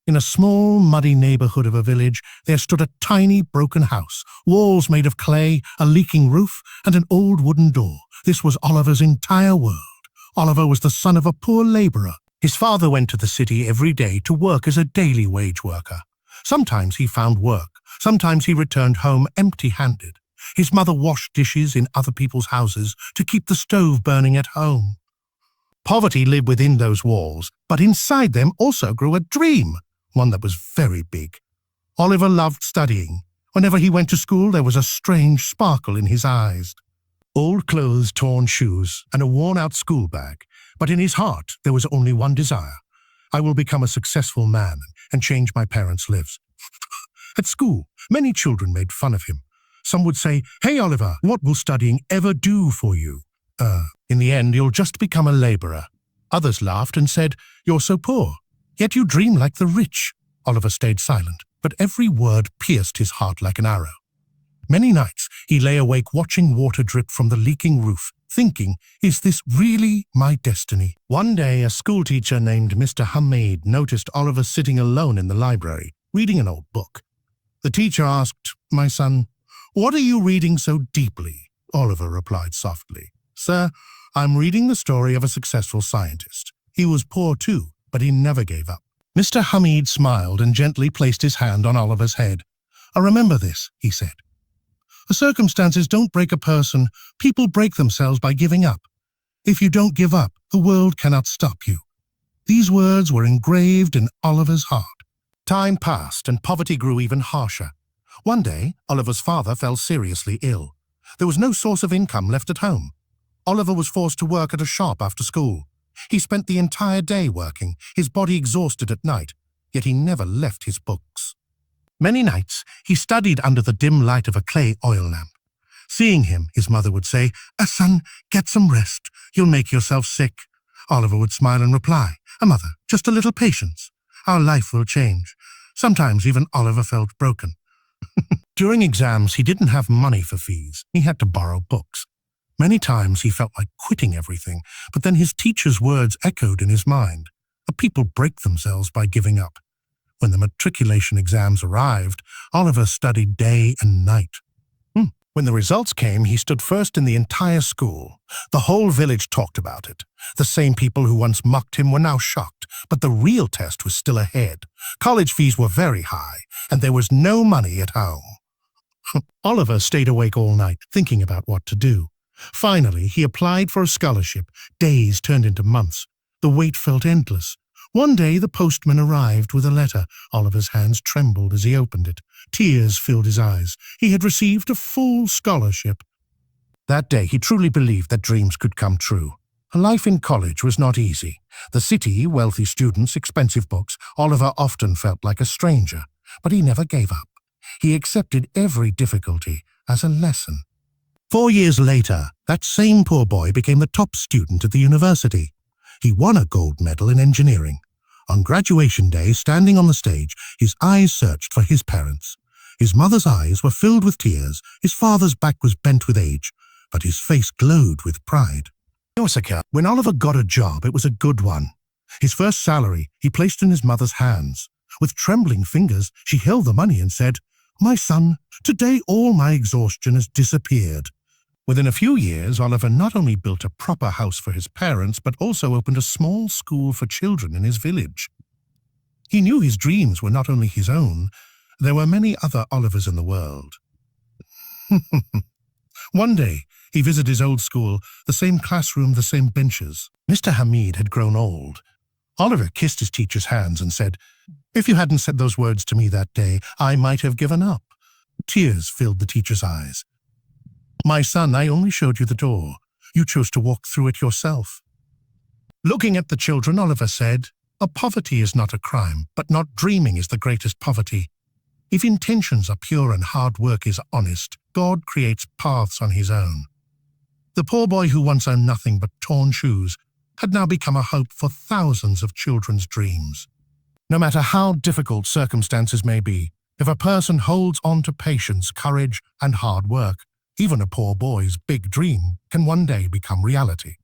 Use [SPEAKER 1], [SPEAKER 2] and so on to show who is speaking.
[SPEAKER 1] In a small, muddy neighborhood of a village, there stood a tiny, broken house, walls made of clay, a leaking roof, and an old wooden door. This was Oliver's entire world. Oliver was the son of a poor laborer. His father went to the city every day to work as a daily wage worker. Sometimes he found work. Sometimes he returned home empty-handed. His mother washed dishes in other people's houses to keep the stove burning at home. Poverty lived within those walls, but inside them also grew a dream, one that was very big. Oliver loved studying. Whenever he went to school, there was a strange sparkle in his eyes. Old clothes, torn shoes, and a worn-out school bag. But in his heart, there was only one desire. I will become a successful man and change my parents' lives. At school, many children made fun of him. Some would say, "Hey, Oliver, what will studying ever do for you? In the end, you'll just become a laborer." Others laughed and said, "You're so poor. Yet you dream like the rich." Oliver stayed silent, but every word pierced his heart like an arrow. Many nights he lay awake watching water drip from the leaking roof, thinking, is this really my destiny? One day a schoolteacher named Mr. Hamid noticed Oliver sitting alone in the library, reading an old book. The teacher asked, "My son, what are you reading so deeply?" Oliver replied softly, "Sir, I'm reading the story of a successful scientist. He was poor too, but he never gave up." Mr. Hamid smiled and gently placed his hand on Oliver's head. "I remember this," he said. "Circumstances don't break a person. People break themselves by giving up. If you don't give up, the world cannot stop you." These words were engraved in Oliver's heart. Time passed and poverty grew even harsher. One day, Oliver's father fell seriously ill. There was no source of income left at home. Oliver was forced to work at a shop after school. He spent the entire day working, his body exhausted at night, yet he never left his books. Many nights, he studied under the dim light of a clay oil lamp. Seeing him, his mother would say, "Son, get some rest. You'll make yourself sick." Oliver would smile and reply, "Mother, just a little patience. Our life will change." Sometimes even Oliver felt broken. During exams, he didn't have money for fees. He had to borrow books. Many times he felt like quitting everything, but then his teacher's words echoed in his mind. People break themselves by giving up. When the matriculation exams arrived, Oliver studied day and night. When the results came, he stood first in the entire school. The whole village talked about it. The same people who once mocked him were now shocked, but the real test was still ahead. College fees were very high, and there was no money at home. Oliver stayed awake all night, thinking about what to do. Finally, he applied for a scholarship. Days turned into months. The wait felt endless. One day, the postman arrived with a letter. Oliver's hands trembled as he opened it. Tears filled his eyes. He had received a full scholarship. That day, he truly believed that dreams could come true. Life in college was not easy. The city, wealthy students, expensive books. Oliver often felt like a stranger, but he never gave up. He accepted every difficulty as a lesson. 4 years later, that same poor boy became the top student at the university. He won a gold medal in engineering. On graduation day, standing on the stage, his eyes searched for his parents. His mother's eyes were filled with tears, his father's back was bent with age, but his face glowed with pride. When Oliver got a job, it was a good one. His first salary he placed in his mother's hands. With trembling fingers, she held the money and said, "My son, today all my exhaustion has disappeared." Within a few years, Oliver not only built a proper house for his parents, but also opened a small school for children in his village. He knew his dreams were not only his own, there were many other Olivers in the world. One day, he visited his old school, the same classroom, the same benches. Mr. Hamid had grown old. Oliver kissed his teacher's hands and said, "If you hadn't said those words to me that day, I might have given up." Tears filled the teacher's eyes. "My son, I only showed you the door. You chose to walk through it yourself." Looking at the children, Oliver said, "Poverty is not a crime, but not dreaming is the greatest poverty. If intentions are pure and hard work is honest, God creates paths on his own." The poor boy who once owned nothing but torn shoes had now become a hope for thousands of children's dreams. No matter how difficult circumstances may be, if a person holds on to patience, courage, and hard work, even a poor boy's big dream can one day become reality.